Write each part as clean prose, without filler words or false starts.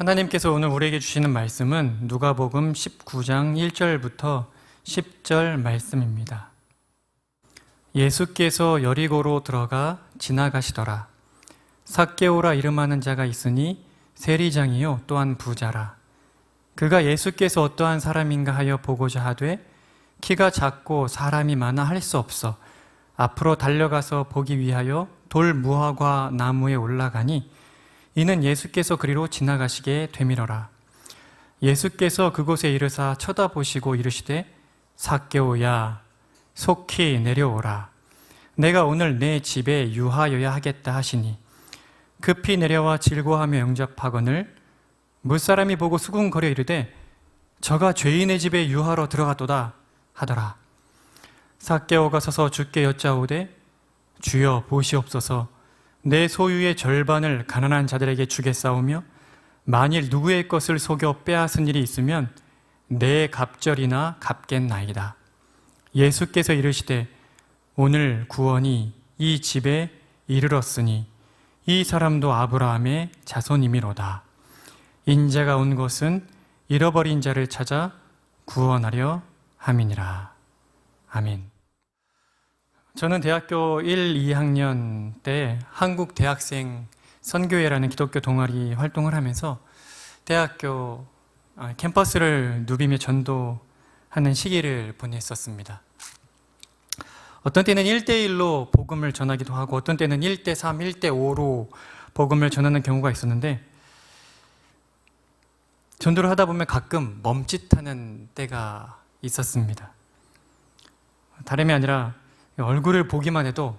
하나님께서 오늘 우리에게 주시는 말씀은 누가복음 19장 1절부터 10절 말씀입니다. 예수께서 여리고로 들어가 지나가시더라. 삭개오라 이름하는 자가 있으니 세리장이요 또한 부자라. 그가 예수께서 어떠한 사람인가 하여 보고자 하되 키가 작고 사람이 많아 할 수 없어 앞으로 달려가서 보기 위하여 돌 무화과 나무에 올라가니 이는 예수께서 그리로 지나가시게 되밀어라. 예수께서 그곳에 이르사 쳐다보시고 이르시되 삭개오야 속히 내려오라. 내가 오늘 내 집에 유하여야 하겠다 하시니 급히 내려와 질고하며 영접하거늘 무사람이 보고 수군거려 이르되 저가 죄인의 집에 유하러 들어갔도다 하더라. 삭개오가 서서 주께 여짜오되 주여 보시옵소서. 내 소유의 절반을 가난한 자들에게 주겠사오며 만일 누구의 것을 속여 빼앗은 일이 있으면 내 갑절이나 갚겠나이다. 예수께서 이르시되 오늘 구원이 이 집에 이르렀으니 이 사람도 아브라함의 자손이미로다. 인자가 온 것은 잃어버린 자를 찾아 구원하려 함이니라. 아멘. 저는 대학교 1, 2학년 때 한국대학생 선교회라는 기독교 동아리 활동을 하면서 대학교 캠퍼스를 누비며 전도하는 시기를 보냈었습니다. 어떤 때는 1대1로 복음을 전하기도 하고 어떤 때는 1대3, 1대5로 복음을 전하는 경우가 있었는데 전도를 하다 보면 가끔 멈칫하는 때가 있었습니다. 다름이 아니라 얼굴을 보기만 해도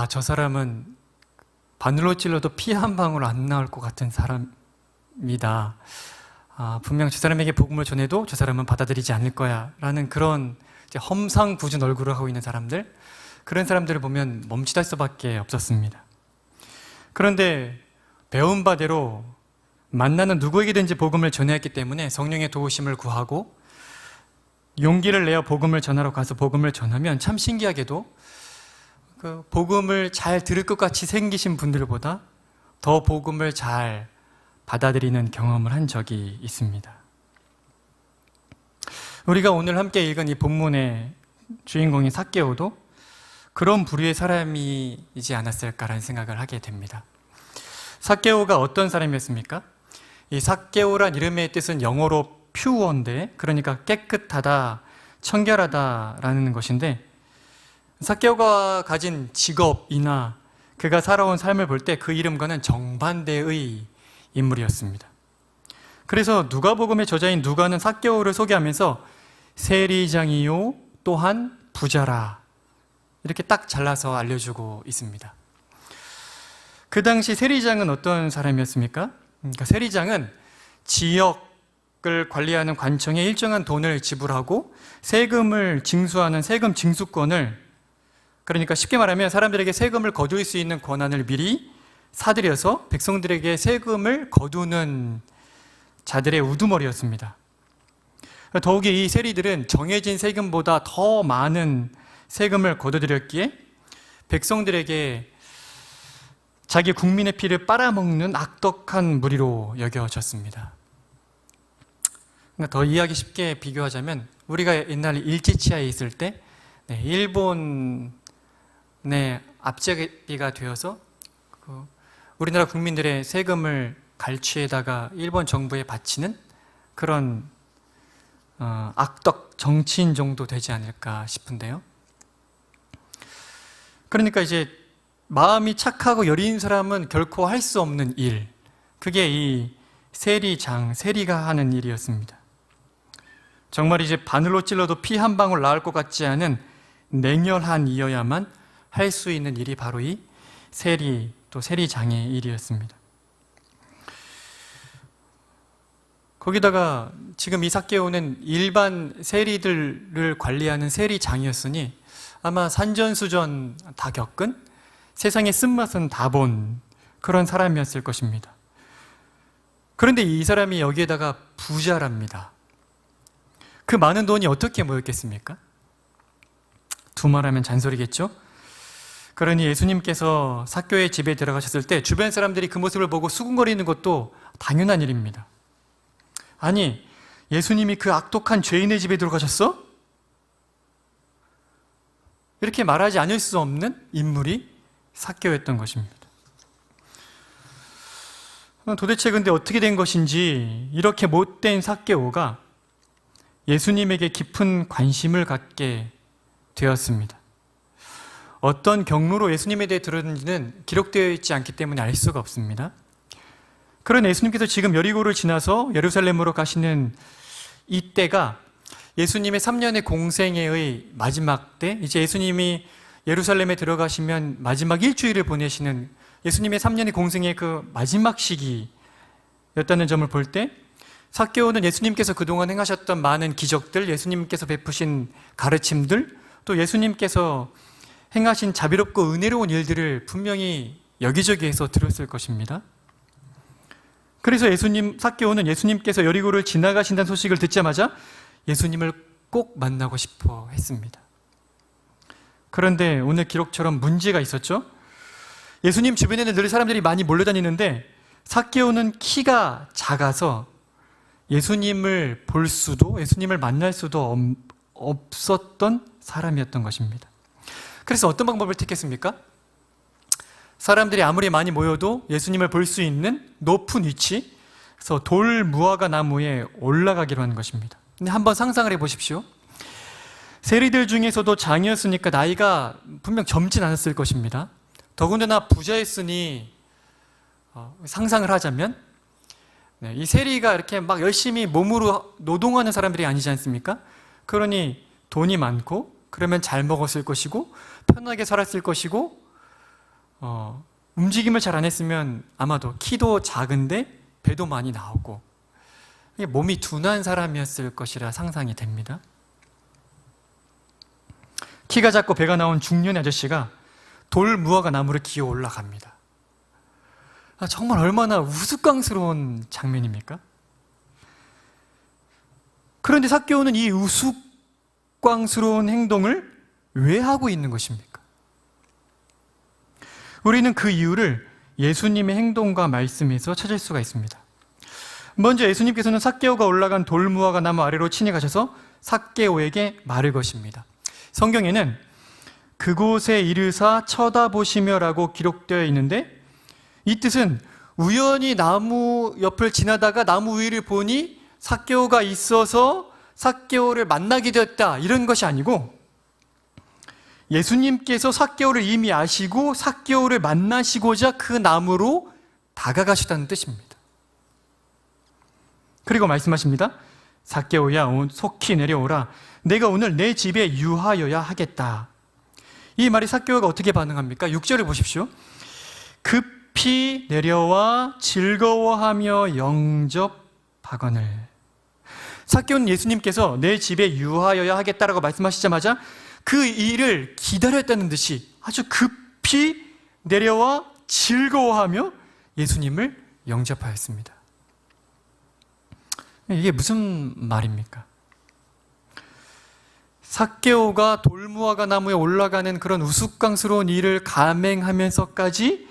저 사람은 바늘로 찔러도 피 한 방울 안 나올 것 같은 사람이다. 분명 저 사람에게 복음을 전해도 저 사람은 받아들이지 않을 거야 라는 그런 험상궂은 얼굴을 하고 있는 사람들, 그런 사람들을 보면 멈칫할 수밖에 없었습니다. 그런데 배운 바대로 만나는 누구에게든지 복음을 전해왔기 때문에 성령의 도우심을 구하고 용기를 내어 복음을 전하러 가서 복음을 전하면 참 신기하게도 그 복음을 잘 들을 것 같이 생기신 분들보다 더 복음을 잘 받아들이는 경험을 한 적이 있습니다. 우리가 오늘 함께 읽은 이 본문의 주인공인 삭개오도 그런 부류의 사람이지 않았을까라는 생각을 하게 됩니다. 삭개오가 어떤 사람이었습니까? 이 삭개오란 이름의 뜻은 영어로 퓨어인데, 그러니까 깨끗하다, 청결하다라는 것인데, 삭개오가 가진 직업이나 그가 살아온 삶을 볼 때 그 이름과는 정반대의 인물이었습니다. 그래서 누가복음의 저자인 누가는 삭개오를 소개하면서 세리장이요 또한 부자라, 이렇게 딱 잘라서 알려주고 있습니다. 그 당시 세리장은 어떤 사람이었습니까? 그러니까 세리장은 지역을 관리하는 관청에 일정한 돈을 지불하고 세금을 징수하는 세금 징수권을, 그러니까 쉽게 말하면 사람들에게 세금을 거둘 수 있는 권한을 미리 사들여서 백성들에게 세금을 거두는 자들의 우두머리였습니다. 더욱이 이 세리들은 정해진 세금보다 더 많은 세금을 거둬들였기에 백성들에게 자기 국민의 피를 빨아먹는 악독한 무리로 여겨졌습니다. 그러니까 더 이해하기 쉽게 비교하자면, 우리가 옛날 일제치하에 있을 때 일본의 앞제비가 되어서 우리나라 국민들의 세금을 갈취에다가 일본 정부에 바치는 그런 악덕 정치인 정도 되지 않을까 싶은데요. 그러니까 이제 마음이 착하고 여린 사람은 결코 할 수 없는 일, 그게 이 세리가 하는 일이었습니다. 정말 이제 바늘로 찔러도 피 한 방울 나올 것 같지 않은 냉혈한 이여야만 할 수 있는 일이 바로 이 세리, 또 세리장의 일이었습니다. 거기다가 지금 이 삭개오는 일반 세리들을 관리하는 세리장이었으니 아마 산전수전 다 겪은, 세상의 쓴맛은 다 본 그런 사람이었을 것입니다. 그런데 이 사람이 여기에다가 부자랍니다. 그 많은 돈이 어떻게 모였겠습니까? 두말하면 잔소리겠죠? 그러니 예수님께서 삭개오의 집에 들어가셨을 때 주변 사람들이 그 모습을 보고 수군거리는 것도 당연한 일입니다. 아니, 예수님이 그 악독한 죄인의 집에 들어가셨어? 이렇게 말하지 않을 수 없는 인물이 삭개오였던 것입니다. 도대체 근데 어떻게 된 것인지 이렇게 못된 삭개오가 예수님에게 깊은 관심을 갖게 되었습니다. 어떤 경로로 예수님에 대해 들었는지는 기록되어 있지 않기 때문에 알 수가 없습니다. 그런 예수님께서 지금 여리고를 지나서 예루살렘으로 가시는 이때가 예수님의 3년의 공생애의 마지막 때, 이제 예수님이 예루살렘에 들어가시면 마지막 일주일을 보내시는 예수님의 3년의 공생의 그 마지막 시기였다는 점을 볼 때, 삭개오는 예수님께서 그동안 행하셨던 많은 기적들, 예수님께서 베푸신 가르침들, 또 예수님께서 행하신 자비롭고 은혜로운 일들을 분명히 여기저기에서 들었을 것입니다. 그래서 삭개오는 예수님께서 여리고를 지나가신다는 소식을 듣자마자 예수님을 꼭 만나고 싶어 했습니다. 그런데 오늘 기록처럼 문제가 있었죠. 예수님 주변에는 늘 사람들이 많이 몰려다니는데 삭개오는 키가 작아서 예수님을 볼 수도, 예수님을 만날 수도 없었던 사람이었던 것입니다. 그래서 어떤 방법을 택했습니까? 사람들이 아무리 많이 모여도 예수님을 볼 수 있는 높은 위치, 그래서 돌 무화과 나무에 올라가기로 하는 것입니다. 근데 한번 상상을 해보십시오. 세리들 중에서도 장이었으니까 나이가 분명 젊진 않았을 것입니다. 더군다나 부자였으니 상상을 하자면 이 세리가 이렇게 막 열심히 몸으로 노동하는 사람들이 아니지 않습니까? 그러니 돈이 많고, 그러면 잘 먹었을 것이고 편하게 살았을 것이고, 움직임을 잘 안 했으면 아마도 키도 작은데 배도 많이 나오고 몸이 둔한 사람이었을 것이라 상상이 됩니다. 키가 작고 배가 나온 중년의 아저씨가 돌 무화과 나무를 기어 올라갑니다. 정말 얼마나 우스꽝스러운 장면입니까? 그런데 삭개오는 이 우스꽝스러운 행동을 왜 하고 있는 것입니까? 우리는 그 이유를 예수님의 행동과 말씀에서 찾을 수가 있습니다. 먼저 예수님께서는 삭개오가 올라간 돌무화과 나무 아래로 친히 가셔서 삭개오에게 말을 것입니다. 성경에는 그곳에 이르사 쳐다보시며라고 기록되어 있는데, 이 뜻은 우연히 나무 옆을 지나다가 나무 위를 보니 삭개오가 있어서 삭개오를 만나게 되었다, 이런 것이 아니고 예수님께서 삭개오를 이미 아시고 삭개오를 만나시고자 그 나무로 다가가셨다는 뜻입니다. 그리고 말씀하십니다. 삭개오야, 속히 내려오라. 내가 오늘 내 집에 유하여야 하겠다. 이 말이 삭개오가 어떻게 반응합니까? 6절을 보십시오. 급히 내려와 즐거워하며 영접하거늘. 삭개오는 예수님께서 내 집에 유하여야 하겠다라고 말씀하시자마자 그 일을 기다렸다는 듯이 아주 급히 내려와 즐거워하며 예수님을 영접하였습니다. 이게 무슨 말입니까? 삭개오가 돌무화과 나무에 올라가는 그런 우스꽝스러운 일을 감행하면서까지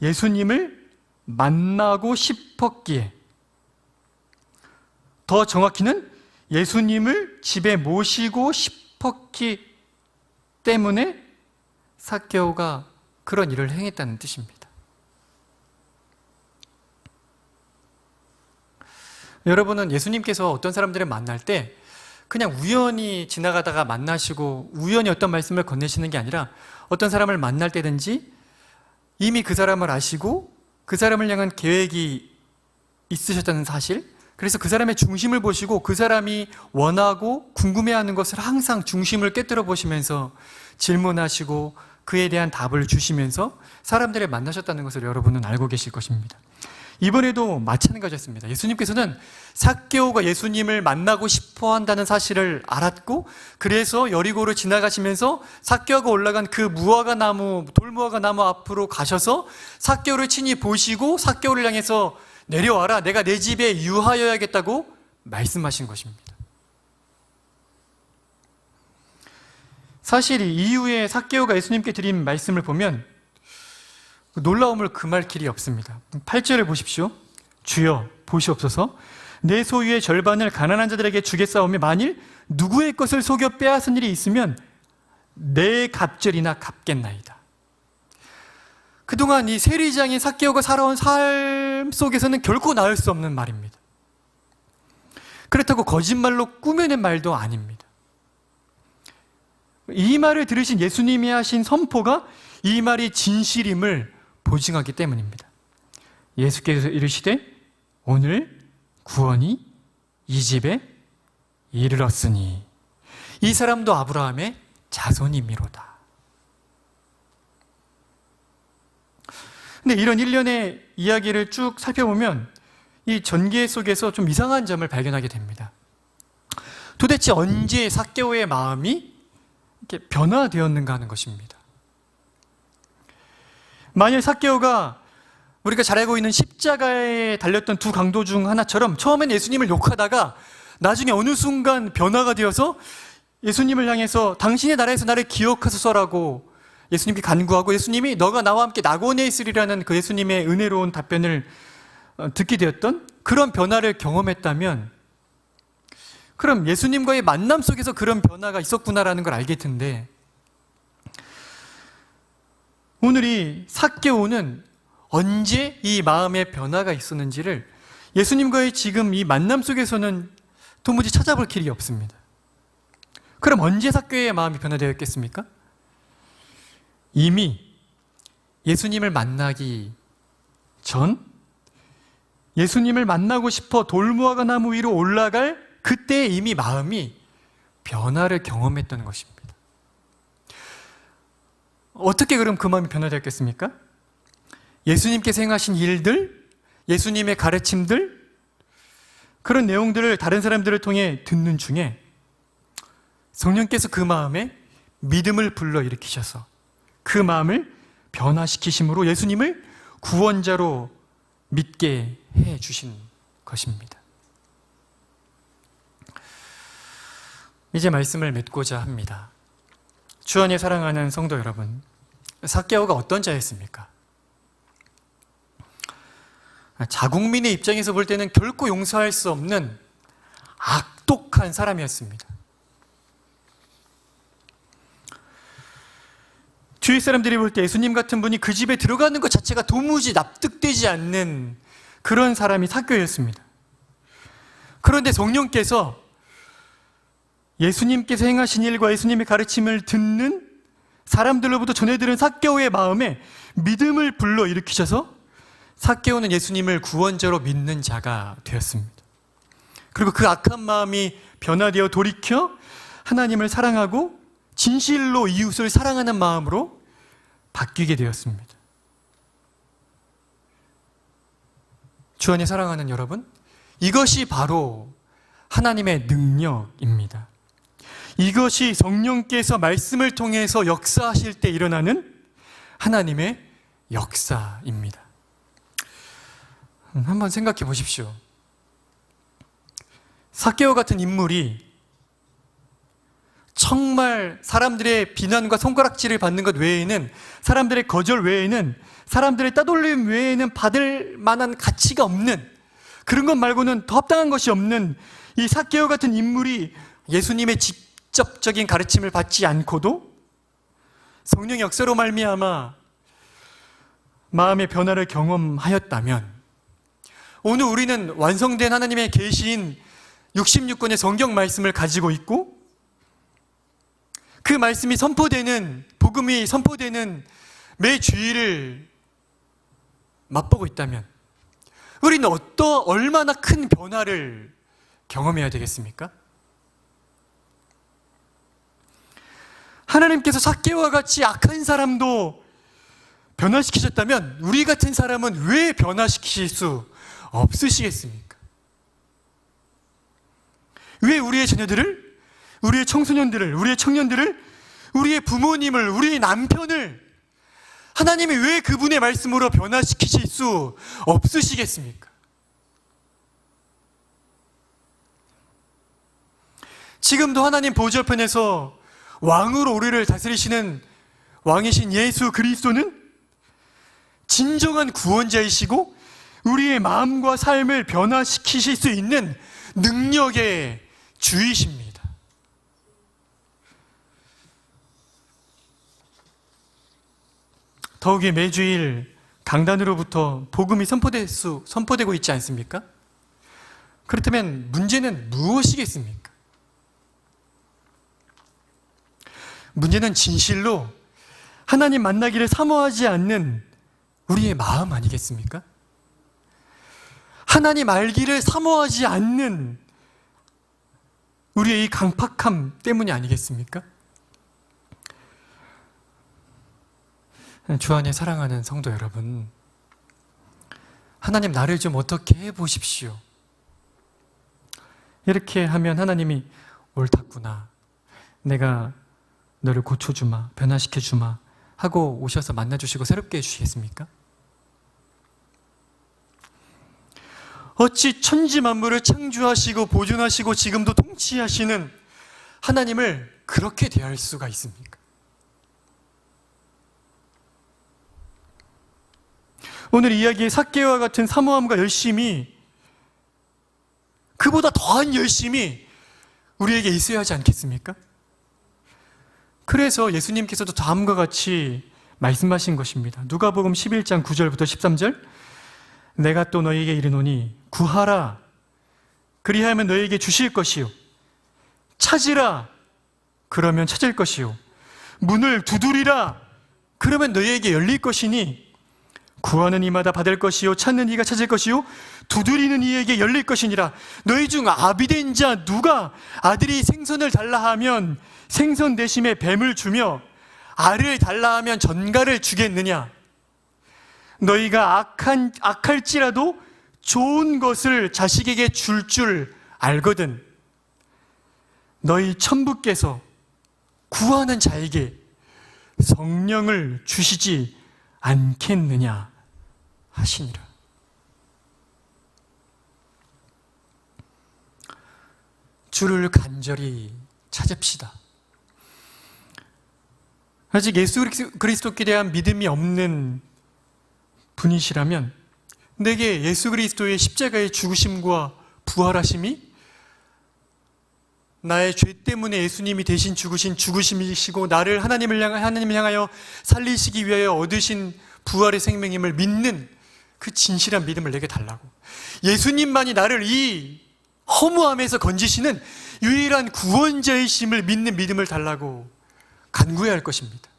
예수님을 만나고 싶었기에, 더 정확히는 예수님을 집에 모시고 싶었기 때문에 삭개오가 그런 일을 행했다는 뜻입니다. 여러분은 예수님께서 어떤 사람들을 만날 때 그냥 우연히 지나가다가 만나시고 우연히 어떤 말씀을 건네시는 게 아니라 어떤 사람을 만날 때든지 이미 그 사람을 아시고 그 사람을 향한 계획이 있으셨다는 사실, 그래서 그 사람의 중심을 보시고 그 사람이 원하고 궁금해하는 것을 항상 중심을 꿰뚫어 보시면서 질문하시고 그에 대한 답을 주시면서 사람들을 만나셨다는 것을 여러분은 알고 계실 것입니다. 이번에도 마찬가지였습니다. 예수님께서는 삭개오가 예수님을 만나고 싶어 한다는 사실을 알았고, 그래서 여리고를 지나가시면서 삭개오가 올라간 그 돌무화과 나무 앞으로 가셔서 삭개오를 친히 보시고 삭개오를 향해서 내려와라, 내가 내 집에 유하여야겠다고 말씀하신 것입니다. 사실 이후에 삭개오가 예수님께 드린 말씀을 보면 놀라움을 금할 길이 없습니다. 8절을 보십시오. 주여 보시옵소서, 내 소유의 절반을 가난한 자들에게 주겠사오며 만일 누구의 것을 속여 빼앗은 일이 있으면 내 갑절이나 갚겠나이다. 그동안 이 세리장인 삭개오가 살아온 삶 속에서는 결코 나올 수 없는 말입니다. 그렇다고 거짓말로 꾸며낸 말도 아닙니다. 이 말을 들으신 예수님이 하신 선포가 이 말이 진실임을 보증하기 때문입니다. 예수께서 이르시되 오늘 구원이 이 집에 이르렀으니 이 사람도 아브라함의 자손이미로다. 근데 이런 일련의 이야기를 쭉 살펴보면 이 전개 속에서 좀 이상한 점을 발견하게 됩니다. 도대체 언제 삭개오의 마음이 이렇게 변화되었는가 하는 것입니다. 만일 삭개오가 우리가 잘 알고 있는 십자가에 달렸던 두 강도 중 하나처럼 처음엔 예수님을 욕하다가 나중에 어느 순간 변화가 되어서 예수님을 향해서 당신의 나라에서 나를 기억하소서라고 예수님께 간구하고 예수님이 너가 나와 함께 낙원에 있으리라는 그 예수님의 은혜로운 답변을 듣게 되었던 그런 변화를 경험했다면, 그럼 예수님과의 만남 속에서 그런 변화가 있었구나라는 걸 알게 텐데, 오늘 이 삭개오는 언제 이 마음의 변화가 있었는지를 예수님과의 지금 이 만남 속에서는 도무지 찾아볼 길이 없습니다. 그럼 언제 삭개오의 마음이 변화되었겠습니까? 이미 예수님을 만나기 전, 예수님을 만나고 싶어 돌무화과 나무 위로 올라갈 그때 이미 마음이 변화를 경험했던 것입니다. 어떻게 그럼 그 마음이 변화되었겠습니까? 예수님께서 행하신 일들, 예수님의 가르침들, 그런 내용들을 다른 사람들을 통해 듣는 중에 성령께서 그 마음에 믿음을 불러일으키셔서 그 마음을 변화시키심으로 예수님을 구원자로 믿게 해 주신 것입니다. 이제 말씀을 맺고자 합니다. 주 안에 사랑하는 성도 여러분, 삭개오가 어떤 자였습니까? 자국민의 입장에서 볼 때는 결코 용서할 수 없는 악독한 사람이었습니다. 주위 사람들이 볼 때 예수님 같은 분이 그 집에 들어가는 것 자체가 도무지 납득되지 않는 그런 사람이 삭개오였습니다. 그런데 성령께서 예수님께서 행하신 일과 예수님의 가르침을 듣는 사람들로부터 전해들은 삭개오의 마음에 믿음을 불러일으키셔서 삭개오는 예수님을 구원자로 믿는 자가 되었습니다. 그리고 그 악한 마음이 변화되어 돌이켜 하나님을 사랑하고 진실로 이웃을 사랑하는 마음으로 바뀌게 되었습니다. 주 안에 사랑하는 여러분, 이것이 바로 하나님의 능력입니다. 이것이 성령께서 말씀을 통해서 역사하실 때 일어나는 하나님의 역사입니다. 한번 생각해 보십시오. 삭개오 같은 인물이 정말 사람들의 비난과 손가락질을 받는 것 외에는, 사람들의 거절 외에는, 사람들의 따돌림 외에는 받을 만한 가치가 없는, 그런 것 말고는 더 합당한 것이 없는 이 삭개오 같은 인물이 예수님의 직접적인 가르침을 받지 않고도 성령의 역사로 말미암아 마음의 변화를 경험하였다면, 오늘 우리는 완성된 하나님의 계시인 66권의 성경 말씀을 가지고 있고 그 말씀이 선포되는, 복음이 선포되는 매 주일을 맛보고 있다면 우리는 얼마나 큰 변화를 경험해야 되겠습니까? 하나님께서 삭개오와 같이 악한 사람도 변화시키셨다면 우리 같은 사람은 왜 변화시키실 수 없으시겠습니까? 왜 우리의 자녀들을, 우리의 청소년들을, 우리의 청년들을, 우리의 부모님을, 우리의 남편을 하나님이 왜 그분의 말씀으로 변화시키실 수 없으시겠습니까? 지금도 하나님 보좌편에서 왕으로 우리를 다스리시는 왕이신 예수 그리스도는 진정한 구원자이시고 우리의 마음과 삶을 변화시키실 수 있는 능력의 주이십니다. 더욱이 매주일 강단으로부터 복음이 선포되고 있지 않습니까? 그렇다면 문제는 무엇이겠습니까? 문제는 진실로 하나님 만나기를 사모하지 않는 우리의 마음 아니겠습니까? 하나님 알기를 사모하지 않는 우리의 이 강팍함 때문이 아니겠습니까? 주 안에 사랑하는 성도 여러분, 하나님 나를 좀 어떻게 해보십시오. 이렇게 하면 하나님이 옳았구나, 내가 너를 고쳐주마, 변화시켜주마 하고 오셔서 만나주시고 새롭게 해주시겠습니까? 어찌 천지 만물을 창조하시고 보존하시고 지금도 통치하시는 하나님을 그렇게 대할 수가 있습니까? 오늘 이야기의 삭개오와 같은 사모함과 열심이, 그보다 더한 열심이 우리에게 있어야 하지 않겠습니까? 그래서 예수님께서도 다음과 같이 말씀하신 것입니다. 누가복음 11장 9절부터 13절, 내가 또 너희에게 이르노니 구하라, 그리하면 너희에게 주실 것이요, 찾으라, 그러면 찾을 것이요, 문을 두드리라, 그러면 너희에게 열릴 것이니 구하는 이마다 받을 것이요, 찾는 이가 찾을 것이요, 두드리는 이에게 열릴 것이니라. 너희 중 아비된 자 누가 아들이 생선을 달라 하면 생선 대신에 뱀을 주며 알을 달라 하면 전갈을 주겠느냐? 너희가 악할지라도 좋은 것을 자식에게 줄 알거든 너희 천부께서 구하는 자에게 성령을 주시지 않겠느냐 하시니라. 주를 간절히 찾읍시다. 아직 예수 그리스도께 대한 믿음이 없는 분이시라면 내게 예수 그리스도의 십자가의 죽으심과 부활하심이 나의 죄 때문에 예수님이 대신 죽으심이시고 나를 하나님을 향하여 살리시기 위하여 얻으신 부활의 생명임을 믿는 그 진실한 믿음을 내게 달라고, 예수님만이 나를 이 허무함에서 건지시는 유일한 구원자이심을 믿는 믿음을 달라고 간구해야 할 것입니다.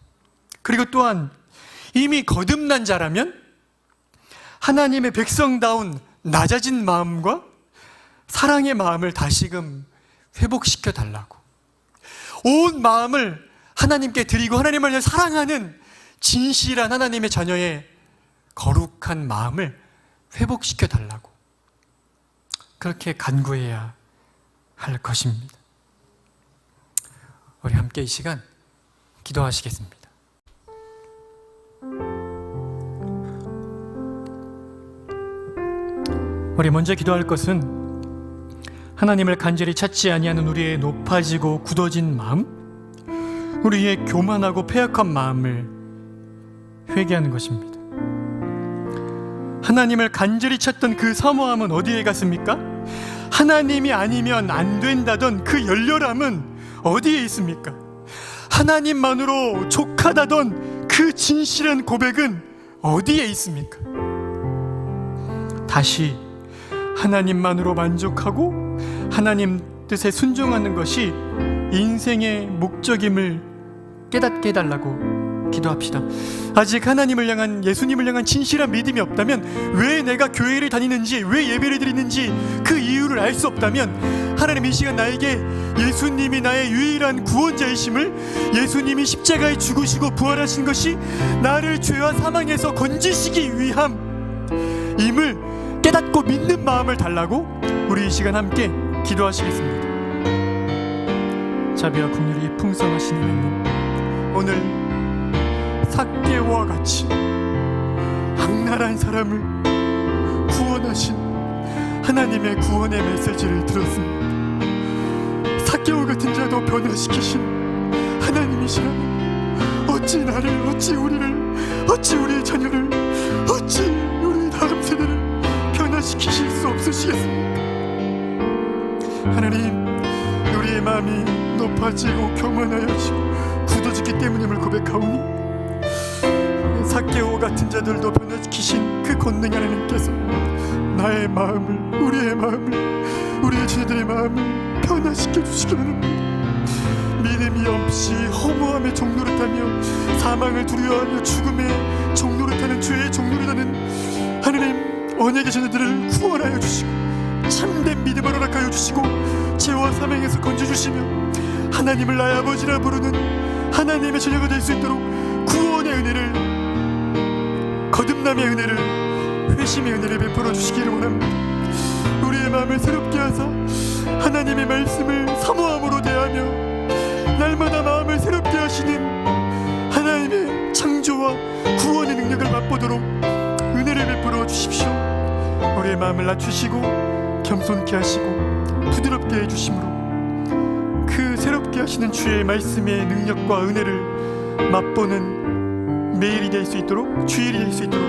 그리고 또한 이미 거듭난 자라면 하나님의 백성다운 낮아진 마음과 사랑의 마음을 다시금 회복시켜 달라고, 온 마음을 하나님께 드리고 하나님을 사랑하는 진실한 하나님의 자녀의 거룩한 마음을 회복시켜 달라고 그렇게 간구해야 할 것입니다. 우리 함께 이 시간 기도하시겠습니다. 우리 먼저 기도할 것은 하나님을 간절히 찾지 아니하는 우리의 높아지고 굳어진 마음, 우리의 교만하고 패역한 마음을 회개하는 것입니다. 하나님을 간절히 찾던 그 사모함은 어디에 갔습니까? 하나님이 아니면 안 된다던 그 열렬함은 어디에 있습니까? 하나님만으로 족하다던 그 진실한 고백은 어디에 있습니까? 다시 하나님만으로 만족하고 하나님 뜻에 순종하는 것이 인생의 목적임을 깨닫게 해달라고 기도합시다. 아직 하나님을 향한, 예수님을 향한 진실한 믿음이 없다면, 왜 내가 교회를 다니는지, 왜 예배를 드리는지 그 이유를 알 수 없다면, 하나님 이 시간 나에게 예수님이 나의 유일한 구원자이심을, 예수님이 십자가에 죽으시고 부활하신 것이 나를 죄와 사망에서 건지시기 위함임을 깨닫고 믿는 마음을 달라고 우리 이 시간 함께 기도하시겠습니다. 자비와 긍휼이 풍성하신 하나님, 오늘 삭개오와 같이 악랄한 사람을 구원하신 하나님의 구원의 메시지를 들었습니다. 삭개오 같은 자도 변화시키신 하나님이시라면 어찌 나를, 어찌 우리를, 어찌 우리의 자녀를, 어찌 우리 다음 세대를 변화시키실 수 없으시겠습니까? 하나님, 우리의 마음이 높아지고 교만하여지고 굳어지기 때문임을 고백하오니 삭개오 같은 자들도 변화시키신 그 권능 하나님께서 나의 마음을, 우리의 마음을, 우리의 자녀들의 마음을 변화시켜 주시기 바랍니다. 믿음이 없이 허무함의 종노릇하며 사망을 두려워하며 죽음의 종노릇하는, 죄의 종노릇하는 하나님 언약의 자녀들을 구원하여 주시고 참된 믿음을 허락하여 주시고 죄와 사망에서 건져주시며 하나님을 나의 아버지라 부르는 하나님의 자녀가 될 수 있도록 구원의 은혜를, 거듭남의 은혜를, 회심의 은혜를 베풀어 주시기를 원합니다. 우리의 마음을 새롭게 하사 하나님의 말씀을 사모함으로 대하며 날마다 마음을 새롭게 하시는 하나님의 창조와 구원의 능력을 맛보도록 은혜를 베풀어 주십시오. 우리의 마음을 낮추시고 겸손케 하시고 부드럽게 해주심으로 그 새롭게 하시는 주의 말씀의 능력과 은혜를 맛보는 매일이 될 수 있도록, 주일이 될 수 있도록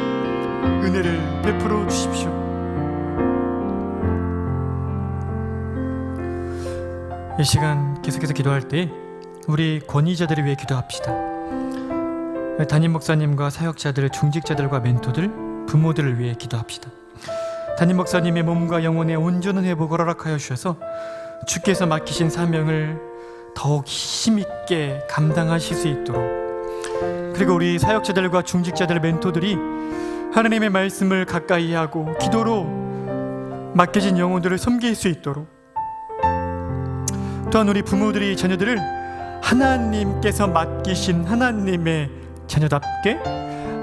은혜를 베풀어 주십시오. 이 시간 계속해서 기도할 때 우리 권위자들을 위해 기도합시다. 담임 목사님과 사역자들, 중직자들과 멘토들, 부모들을 위해 기도합시다. 담임 목사님의 몸과 영혼의 온전한 회복을 허락하여 주셔서 주께서 맡기신 사명을 더욱 힘있게 감당하실 수 있도록, 그리고 우리 사역자들과 중직자들, 멘토들이 하나님의 말씀을 가까이 하고 기도로 맡겨진 영혼들을 섬길 수 있도록, 또한 우리 부모들이 자녀들을 하나님께서 맡기신 하나님의 자녀답게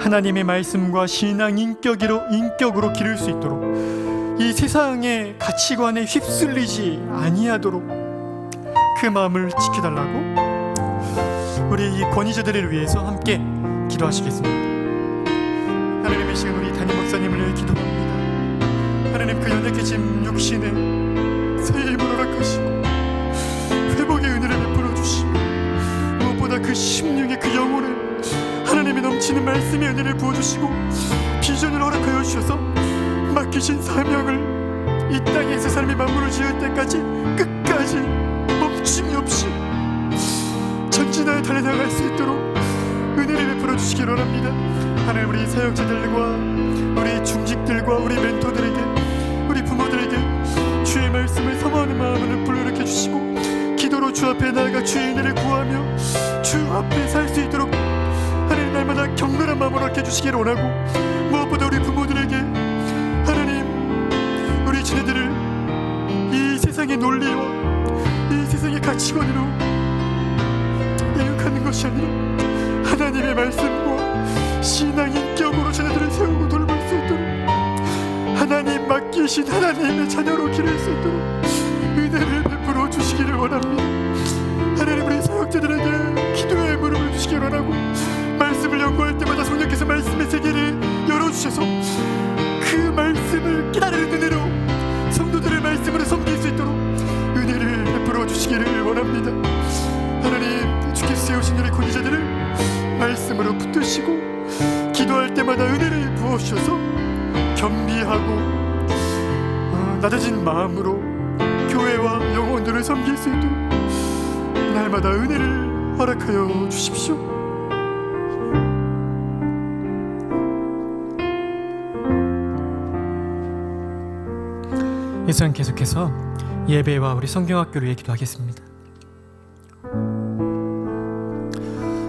하나님의 말씀과 신앙 인격으로 기를 수 있도록, 이 세상의 가치관에 휩쓸리지 아니하도록 그 마음을 지켜달라고 우리 이 권위자들을 위해서 함께 기도하시겠습니다. 하나님, 이 시간 우리 담임 목사님을 위해 기도합니다. 하나님, 그 연약해진 육신에 새 힘을 허락하시고 회복의 은혜를 베풀어 주시고 무엇보다 그 심령의 그 영혼에 하나님의 넘치는 말씀의 은혜를 부어주시고 비전을 허락하여 주셔서 맡기신 사명을 이 땅에서 삶의 마무리 지을 때까지 끝까지 멈춤이 없이 전진하여 달려나갈 수 있도록 은혜를 베풀어 주시기 원합니다. 하나님, 우리 사역자들과 우리 중직들과 우리 멘토들에게, 우리 부모들에게 주의 말씀을 사모하는 마음을 불러일으켜 주시고, 기도로 주 앞에 나아가 주의 은혜를 구하며 주 앞에 살 수 있도록 하나님 날마다 격렬한 마음으로 이렇게 주시기를 원하고, 무엇보다 우리 부모들에게 하나님, 우리 자녀들을 이 세상의 논리와 이 세상의 가치관으로 양육하는 것이 아니라 하나님의 말씀과 신앙 인격으로 자녀들을 세우고 돌볼 수 있도록, 하나님 맡기신 하나님의 자녀로 기를 수 있도록 은혜를 베풀어 주시기를 원합니다. 하나님, 우리 사역자들에게 기도의 무릎을 주시기를 원하고, 말씀을 연구할 때마다 성령께서 말씀의 세계를 열어주셔서 그 말씀을 깨달은 은혜로 성도들의 말씀으로 섬길 수 있도록 은혜를 베풀어 주시기를 원합니다. 하나님, 주께서 세우신 우리 권위자들을 말씀으로 붙드시고, 기도할 때마다 은혜를 부어주셔서 겸비하고 낮아진 마음으로 교회와 영혼들을 섬길 수 있도록 날마다 은혜를 허락하여 주십시오. 이 시간 계속해서 예배와 우리 성경학교를 위해 기도하겠습니다.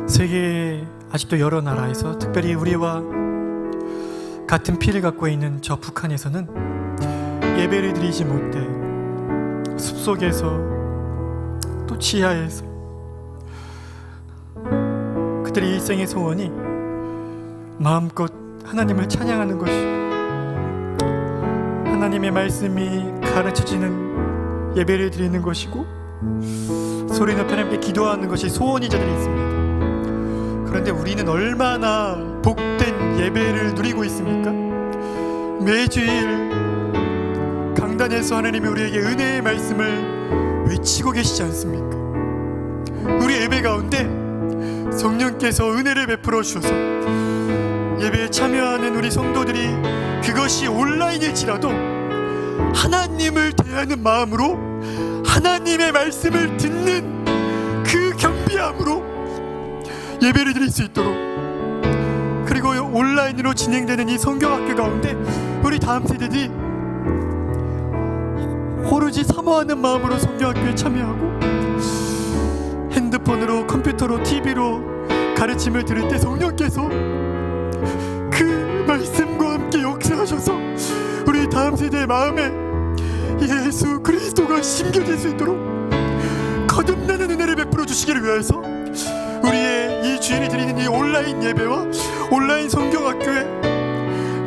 세계 아직도 여러 나라에서, 특별히 우리와 같은 피를 갖고 있는 저 북한에서는 예배를 드리지 못해 숲속에서 또 지하에서 그들의 일생의 소원이 마음껏 하나님을 찬양하는 것이, 하나님의 말씀이 가르쳐지는 예배를 드리는 것이고, 소리 높여 하나님께 기도하는 것이 소원이 저들이 있습니다. 그런데 우리는 얼마나 복된 예배를 누리고 있습니까? 매주일 강단에서 하나님이 우리에게 은혜의 말씀을 외치고 계시지 않습니까? 우리 예배 가운데 성령께서 은혜를 베풀어 주셔서 예배에 참여하는 우리 성도들이 그것이 온라인일지라도 하나님을 대하는 마음으로, 하나님의 말씀을 듣는 그 겸비함으로 예배를 드릴 수 있도록, 그리고 온라인으로 진행되는 이 성경학교 가운데 우리 다음 세대들이 오로지 사모하는 마음으로 성경학교에 참여하고, 핸드폰으로, 컴퓨터로, TV로 가르침을 들을 때 성령께서 그 말씀과 함께 역사하셔서 우리 다음 세대의 마음에 예수 그리스도가 심겨질 수 있도록 거듭나는 은혜를 베풀어 주시기를 위해서 우리의 이 주일이 드리는 이 온라인 예배와 온라인 성경학교에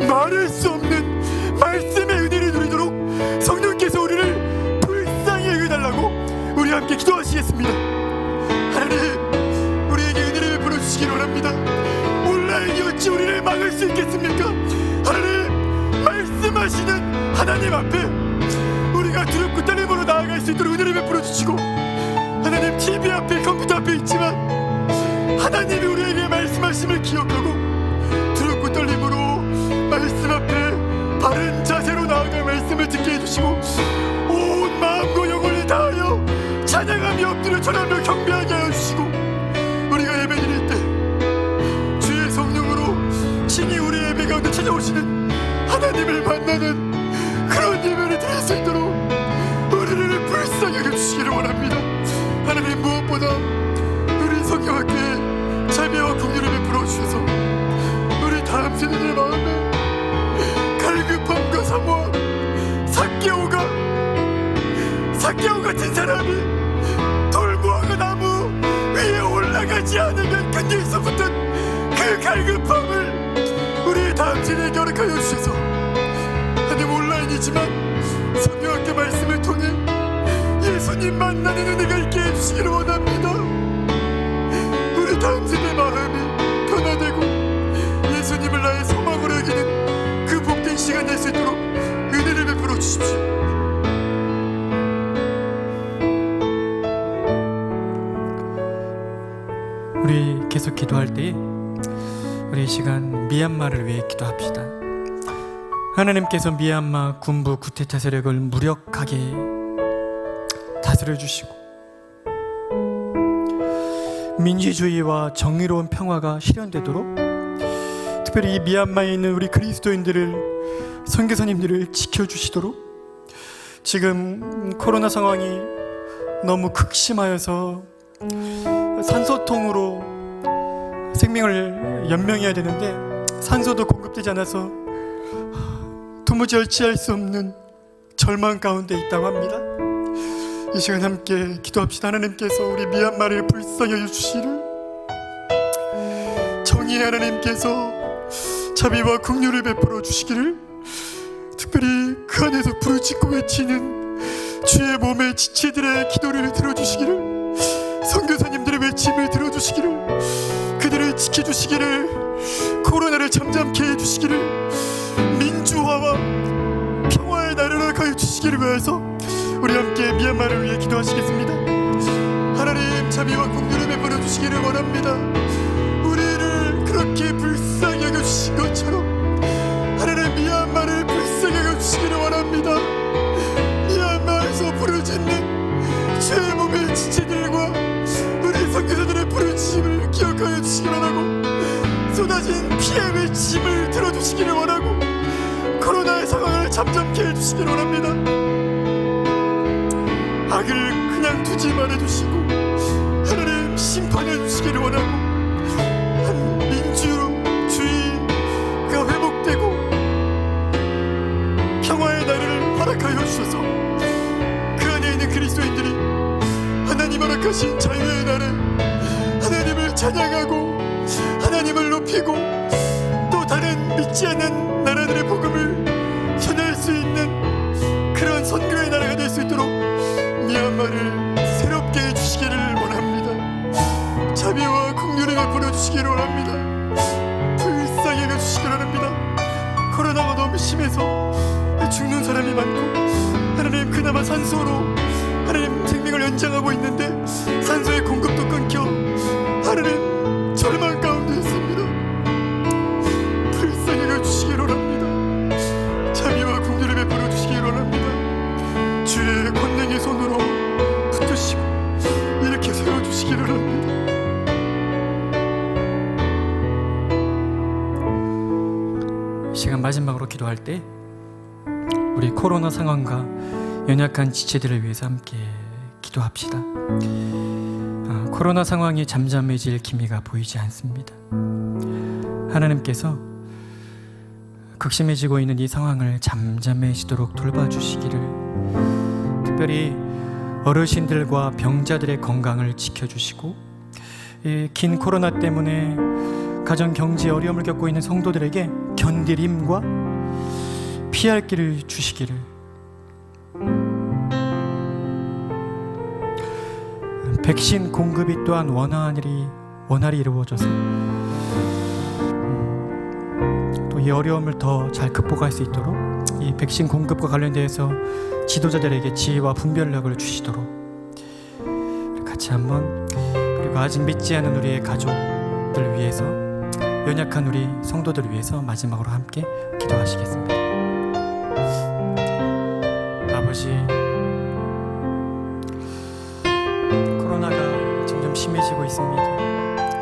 말할 수 없는 말씀의 은혜를 누리도록 성령께서 우리를 불쌍히 여겨달라고 우리 함께 기도하시겠습니다. 하나님, 우리에게 은혜를 베풀어 주시기를 원합니다. 온라인이 어찌 우리를 막을 수 있겠습니까? 하나님, 말씀하시는 하나님 앞에 우리가 두렵고 떨림으로 나아갈 수 있도록 은혜를 베풀어 주시고, 하나님, TV 앞에, 컴퓨터 앞에 있지만 하나님이 우리에게 말씀하심을 기억하고 두렵고 떨림으로 말씀 앞에 바른 자세로 나아갈 말씀을 듣게 해주시고, 온 마음과 영혼을 다하여 찬양하며 엎드려 절하며 경배하게 하여 주시고, 우리가 예배드릴 때 주의 성령으로 친히 우리 예배 가운데 찾아오시는 하나님을 만나는 그런 예배를 드릴 수 있도록 우리를 불쌍히 여겨주시기를 원합니다. 하나님, 무엇보다 우리 성경학교에 자비와 긍휼을 베풀어 주셔서 우리 다음 세대의 마음에 갈급함과 사모함, 삭개오 같은 사람이 돌무화과 나무 위에 올라가지 않으면 끊길 수 없던 그 갈급함을 우리 다음 세대에게 허락하여 주셔서, 하나님, 온라인이지만 성경학교 말씀을 통해 예수님 만나는 은혜가 있게 해주시기를 원합니다. 우리 다음 세대 마음이 변화되고 예수님을 나의 소망으로 여기는 그 복된 시간 될 수 있도록 은혜를 베풀어 주십시오. 우리 계속 기도할 때 우리 이 시간 미얀마를 위해 기도합시다. 하나님께서 미얀마 군부 쿠데타 세력을 무력하게 다스려 주시고 민주주의와 정의로운 평화가 실현되도록 특별히 이 미얀마에 있는 우리 그리스도인들을, 선교사님들을 지켜주시도록, 지금 코로나 상황이 너무 극심하여서 산소통으로 생명을 연명해야 되는데 산소도 공급되지 않아서 도무지 어찌할 수 없는 절망 가운데 있다고 합니다. 이 시간 함께 기도합시다. 하나님께서 우리 미얀마를 불쌍히 여주시기를, 정의의 하나님께서 자비와 긍휼을 베풀어 주시기를, 특별히 그 안에서 부르짖고 외치는 주의 몸의 지체들의 기도를 들어주시기를, 선교사님들의 외침을 들어주시기를, 그들을 지켜주시기를, 코로나를 잠잠케 해주시기를, 민주화와 평화의 나라를 가해주시기를 위해서 우리 함께 미얀마를 위해 기도하시겠습니다. 하나님, 자비와 긍휼을 베풀어 주시기를 원합니다. 우리를 그렇게 불쌍히 여겨주신 것처럼 하나님, 미얀마를 불쌍히 여겨주시기를 원합니다. 미얀마에서 부르짖는 주의 몸의 지체들과 우리 선교사들의 부르짖음을 기억하여 주시기를 원하고, 쏟아진 피해 외침을 들어주시기를 원하고, 코로나의 상황을 잠잠케 해주시기를 원합니다. 악을 그냥 두지 말아주시고 하나님, 심판해 주시기를 원하고, 한 민주주의가 회복되고 평화의 날을 허락하여 주셔서 그 안에 있는 그리스도인들이 하나님 허락하신 자유의 날에 하나님을 찬양하고 하나님을 높이고 또 다른 믿지 않는 나라들의 복음을 전할 수 있는 그런 선교의 나라가 될 수 있도록 미얀마를 새롭게 해주시기를 원합니다. 자비와 긍휼을 베풀어 주시기를 원합니다. 불쌍히 여겨주시기를 원합니다. 코로나가 너무 심해서 죽는 사람이 많고, 하나님, 그나마 산소로 하나님 생명을 연장하고 있는데 산소의 공급도 끊겨 하나님 절망 가운데 있습니다. 불쌍히 여겨주시기를 원합니다. 자비와 긍휼을 베풀어 주시기를 원합니다. 주의 권능의 손으로 붙드시고 이렇게 세워주시기를 합니다. 시간 마지막으로 기도할 때 우리 코로나 상황과 연약한 지체들을 위해서 함께 기도합시다. 코로나 상황이 잠잠해질 기미가 보이지 않습니다. 하나님께서 극심해지고 있는 이 상황을 잠잠해지도록 돌봐주시기를, 특별히 어르신들과 병자들의 건강을 지켜주시고, 이 긴 코로나 때문에 가정 경제에 어려움을 겪고 있는 성도들에게 견딜 힘과 피할 길을 주시기를, 백신 공급이 또한 원활히 이루어져서 또 이 어려움을 더 잘 극복할 수 있도록 이 백신 공급과 관련돼서 지도자들에게 지혜와 분별력을 주시도록 같이 한번, 그리고 아직 믿지 않은 우리의 가족들 위해서, 연약한 우리 성도들을 위해서 마지막으로 함께 기도하시겠습니다. 아버지, 코로나가 점점 심해지고 있습니다.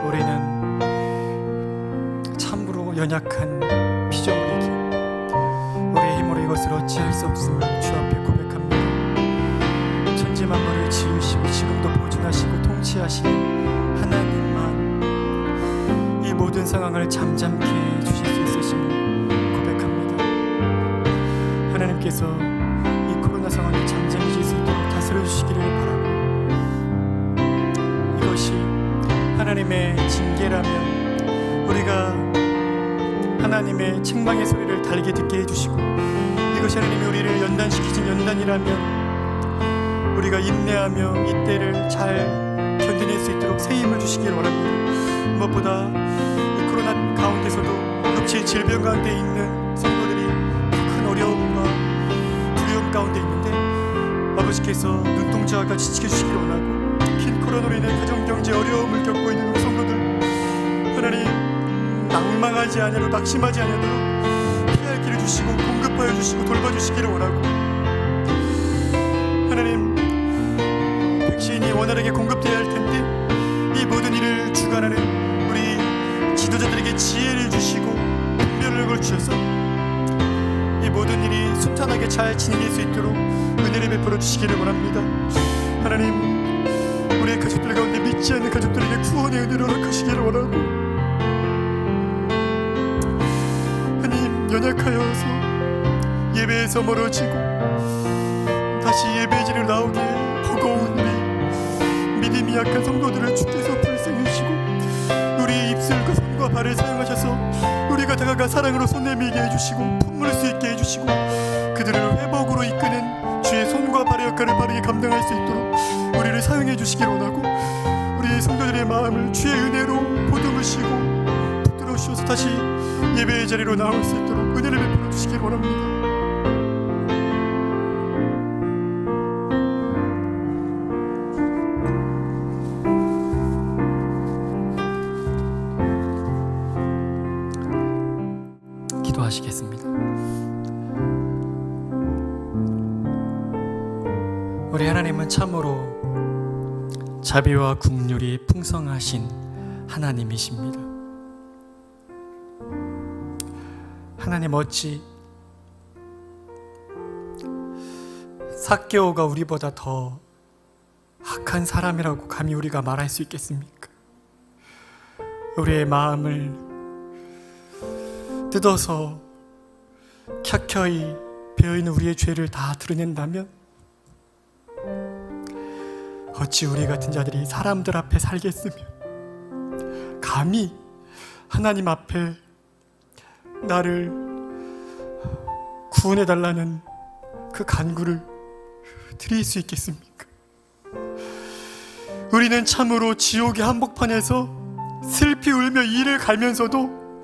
올해는 참으로 연약한 피조물이기, 우리의 힘으로 이것을 어찌할 수 없음을 주 앞에 고백합니다. 천지만물을 지으시고 지금도 보존하시고 통치하시는 하나님만 이 모든 상황을 잠잠케 해주실 수 있으심을 고백합니다. 하나님께서 이 코로나 상황이 잠잠해질 수 있도록 다스려 주시기를 바라고, 이것이 하나님의 징계라면 우리가 하나님의 책망의 소리를 달게 듣게 해주시고, 이것이 하나님이 우리를 연단시키신 연단이라면 우리가 인내하며 이때를 잘 견뎌낼 수 있도록 새 힘을 주시기를 원합니다. 무엇보다 이 코로나 가운데서도 육체의 질병 가운데 있는 성도들이 큰 어려움과 두려움 가운데 있는데 아버지께서 눈동자와 같이 지켜주시기를 원하고, 긴 코로나로 인해 가정경제 어려움을 겪고 있는 우리 성도들 하나님, 낭망하지 아니하고 낙심하지 아니하도록 피할 길을 주시고 공급하여 주시고 돌봐주시기를 원하고, 하나님, 백신이 원활하게 공급되어야 할 텐데 이 모든 일을 주관하는 우리 지도자들에게 지혜를 주시고 분별력을 주셔서 이 모든 일이 순탄하게 잘 진행될 수 있도록 은혜를 베풀어 주시기를 원합니다. 하나님, 우리의 가족들 가운데 믿지 않는 가족들에게 구원의 은혜를 허락하시기를 원하고, 하나님, 연약하여서 예배에서 멀어지고 다시 예배 자리로 나오기에 버거운 우리 믿음이 약한 성도들을 주께서 불쌍히시고 우리 입술과 손과 발을 사용하셔서 우리가 다가가 사랑으로 손 내밀게 해주시고 품을 수 있게 해주시고 그들을 회복으로 이끄는 주의 손과 발의 역할을 바르게 감당할 수 있도록 우리를 사용해 주시기를 원하고, 우리 성도들의 마음을 주의 은혜로 보듬으시고 붙들어 주셔서 다시 예배의 자리로 나올 수 있도록 은혜를 베풀어 주시기를 원합니다. 기도하시겠습니다. 우리 하나님은 참으로 자비와 긍휼이 풍성하신 하나님이십니다. 하나님, 어찌 삭개오가 우리보다 더 악한 사람이라고 감히 우리가 말할 수 있겠습니까? 우리의 마음을 뜯어서 켜켜이 배어있는 우리의 죄를 다 드러낸다면 어찌 우리 같은 자들이 사람들 앞에 살겠으며 감히 하나님 앞에 나를 구원해달라는 그 간구를 드릴 수 있겠습니까? 우리는 참으로 지옥의 한복판에서 슬피 울며 이를 갈면서도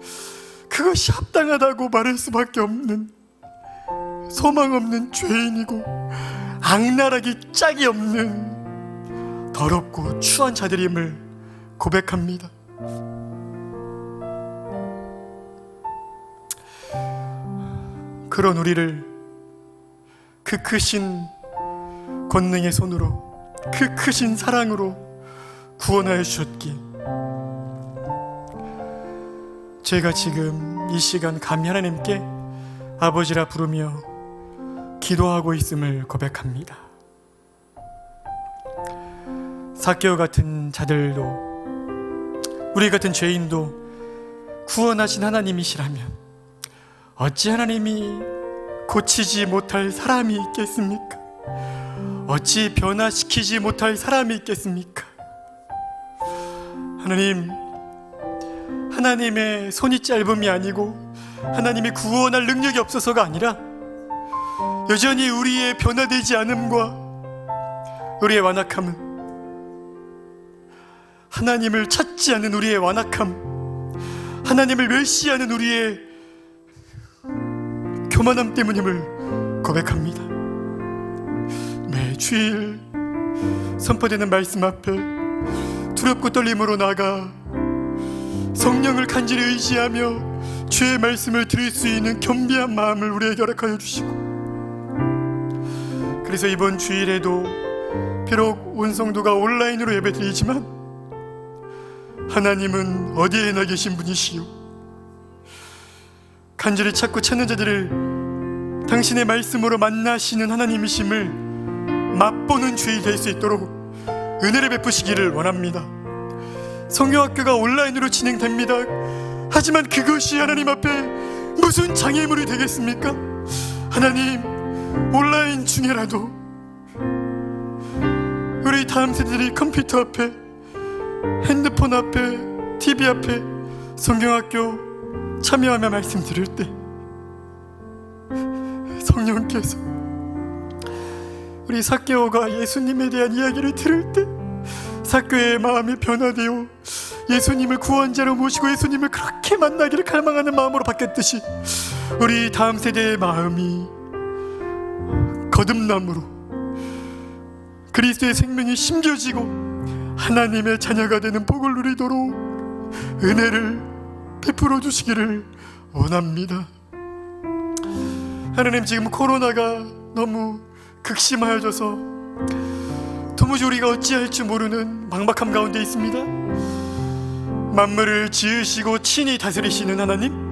그것이 합당하다고 말할 수밖에 없는 소망 없는 죄인이고 악랄하기 짝이 없는 더럽고 추한 자들임을 고백합니다. 그런 우리를 그 크신 권능의 손으로 그 크신 사랑으로 구원하여 주셨기에 제가 지금 이 시간 감히 하나님께 아버지라 부르며 기도하고 있음을 고백합니다. 삭개오 같은 자들도 우리 같은 죄인도 구원하신 하나님이시라면 어찌 하나님이 고치지 못할 사람이 있겠습니까? 어찌 변화시키지 못할 사람이 있겠습니까? 하나님, 하나님의 손이 짧음이 아니고 하나님이 구원할 능력이 없어서가 아니라 여전히 우리의 변화되지 않음과 우리의 완악함은 하나님을 찾지 않는 우리의 완악함, 하나님을 멸시하는 우리의 교만함 때문임을 고백합니다. 매 주일 선포되는 말씀 앞에 두렵고 떨림으로 나가 성령을 간절히 의지하며 주의 말씀을 들을 수 있는 겸비한 마음을 우리에게 허락하여 주시고, 그래서 이번 주일에도 비록 온 성도가 온라인으로 예배드리지만 하나님은 어디에나 계신 분이시요 간절히 찾고 찾는 자들을 당신의 말씀으로 만나시는 하나님이심을 맛보는 주일 될 수 있도록 은혜를 베푸시기를 원합니다. 성경학교가 온라인으로 진행됩니다. 하지만 그것이 하나님 앞에 무슨 장애물이 되겠습니까? 하나님, 온라인 중에라도 우리 다음 세대들이 컴퓨터 앞에, 핸드폰 앞에, TV 앞에 성경학교 참여하며 말씀 들을 때 성령께서 우리 삭개오가 예수님에 대한 이야기를 들을 때 삭개오의 마음이 변화되어 예수님을 구원자로 모시고 예수님을 그렇게 만나기를 갈망하는 마음으로 바뀌었듯이 우리 다음 세대의 마음이 거듭남으로 그리스도의 생명이 심겨지고 하나님의 자녀가 되는 복을 누리도록 은혜를 베풀어 주시기를 원합니다. 하나님, 지금 코로나가 너무 극심하여져서 도무지 우리가 어찌할지 모르는 막막함 가운데 있습니다. 만물을 지으시고 친히 다스리시는 하나님,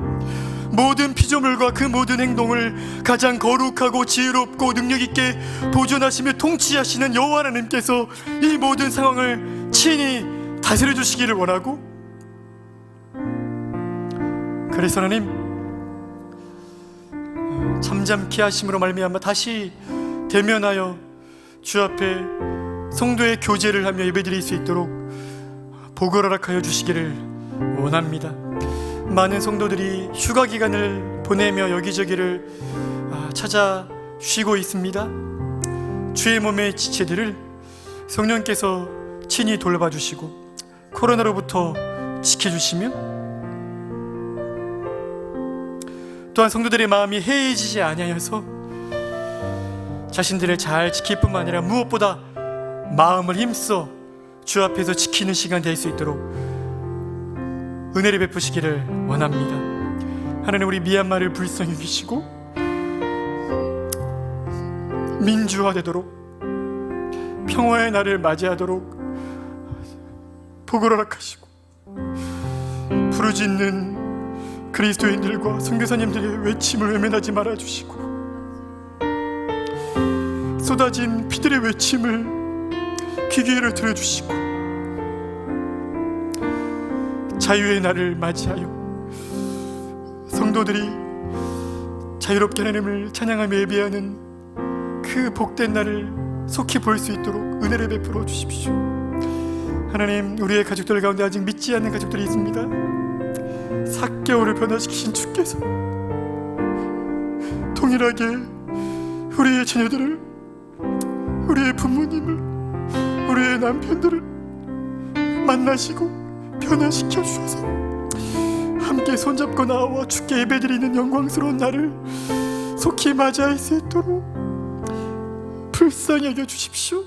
모든 피조물과 그 모든 행동을 가장 거룩하고 지혜롭고 능력있게 보존하시며 통치하시는 여호와 하나님께서 이 모든 상황을 친히 다스려 주시기를 원하고, 그래서 하나님, 잠잠케 하심으로 말미암아 다시 대면하여 주 앞에 성도의 교제를 하며 예배드릴 수 있도록 복을 허락하여 주시기를 원합니다. 많은 성도들이 휴가 기간을 보내며 여기저기를 찾아 쉬고 있습니다. 주의 몸의 지체들을 성령께서 친히 돌봐주시고 코로나로부터 지켜주시며, 또한 성도들의 마음이 해이해지지 아니하여서 자신들을 잘 지킬 뿐만 아니라 무엇보다 마음을 힘써 주 앞에서 지키는 시간 될 수 있도록 은혜를 베푸시기를 원합니다. 하나님, 우리 미얀마를 불쌍히 여기시고 민주화되도록, 평화의 날을 맞이하도록 복을 허락하시고, 부르짖는 그리스도인들과 선교사님들의 외침을 외면하지 말아주시고, 쏟아진 피들의 외침을 귀 기울여 들어주시고, 자유의 날을 맞이하여 성도들이 자유롭게 하나님을 찬양하며 예배하는 그 복된 날을 속히 볼 수 있도록 은혜를 베풀어 주십시오. 하나님, 우리의 가족들 가운데 아직 믿지 않는 가족들이 있습니다. 삭개오를 변화시키신 주께서 동일하게 우리의 자녀들을, 우리의 부모님을, 우리의 남편들을 만나시고 변화시켜 주셔서 함께 손잡고 나와 주께 예배드리는 영광스러운 날을 속히 맞이할 수 있도록 불쌍히 여겨 주십시오.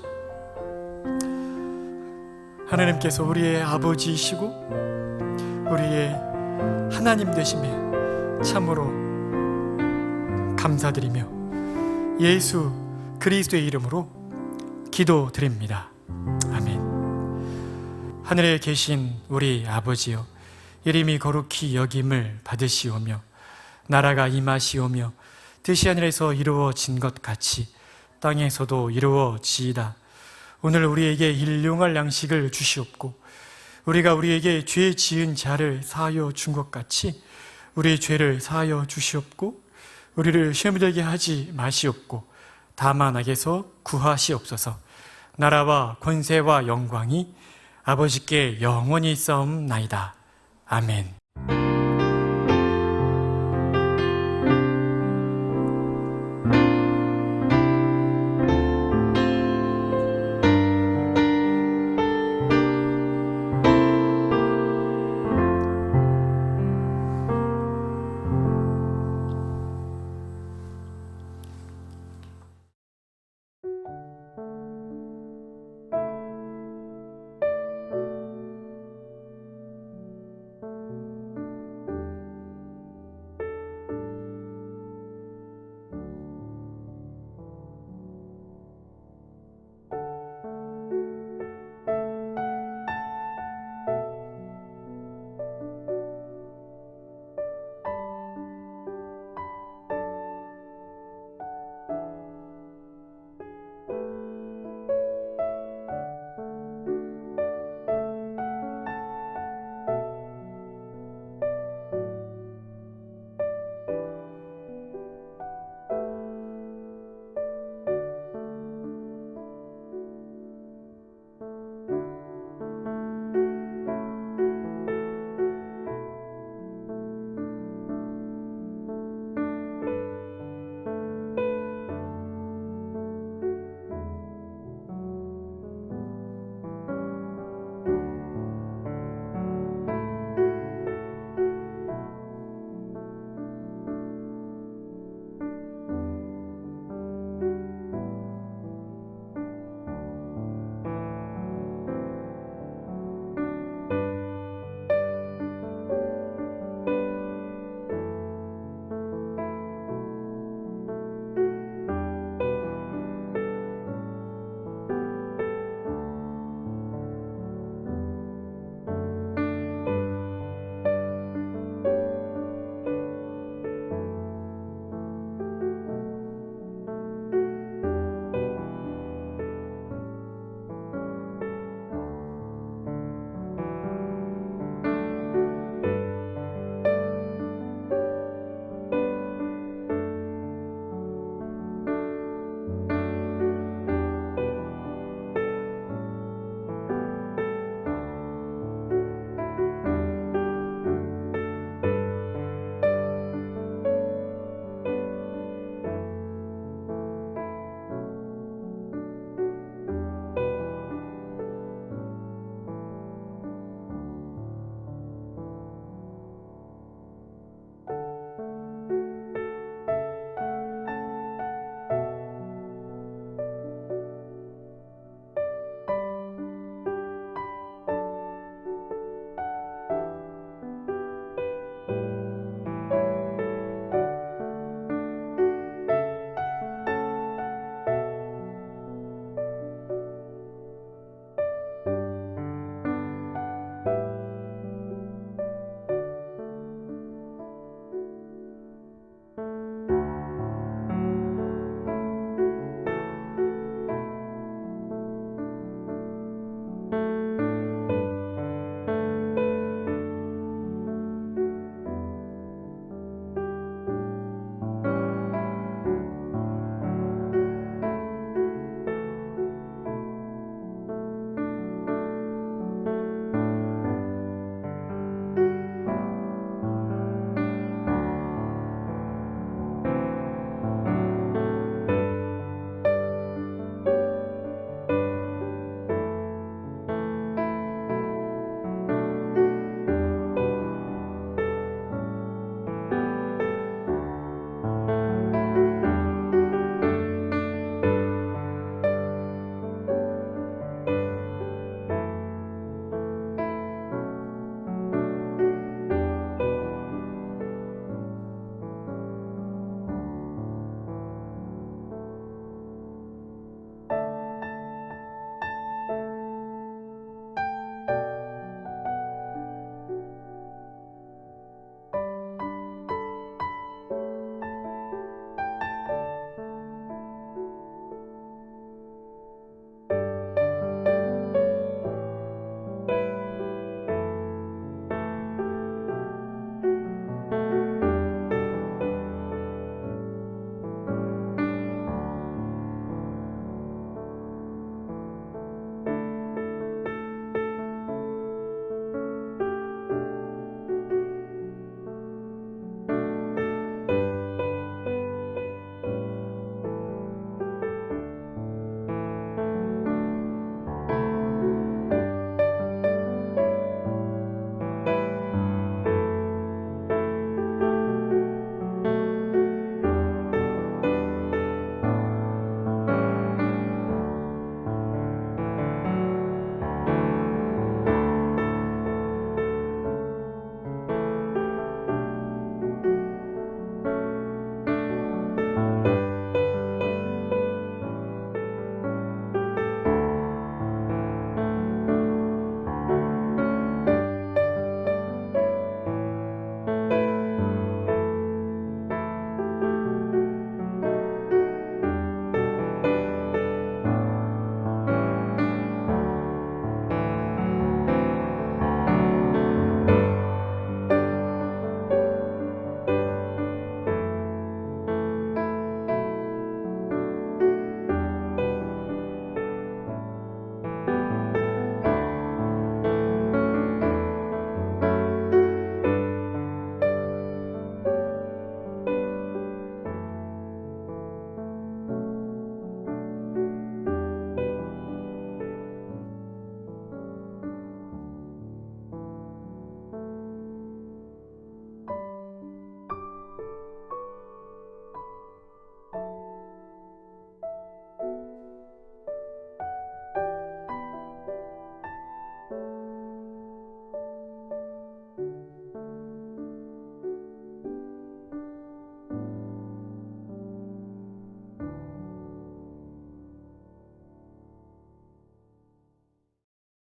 하나님께서 우리의 아버지이시고 우리의 하나님 되시며 참으로 감사드리며 예수 그리스도의 이름으로 기도드립니다. 아멘. 하늘에 계신 우리 아버지여, 이름이 거룩히 여김을 받으시오며 나라가 임하시오며 뜻이 하늘에서 이루어진 것 같이 땅에서도 이루어지이다. 오늘 우리에게 일용할 양식을 주시옵고 우리가 우리에게 죄 지은 자를 사하여 준 것 같이 우리의 죄를 사하여 주시옵고 우리를 시험에 들게 하지 마시옵고 다만 악에서 구하시옵소서. 나라와 권세와 영광이 아버지께 영원히 있사옵나이다. 아멘.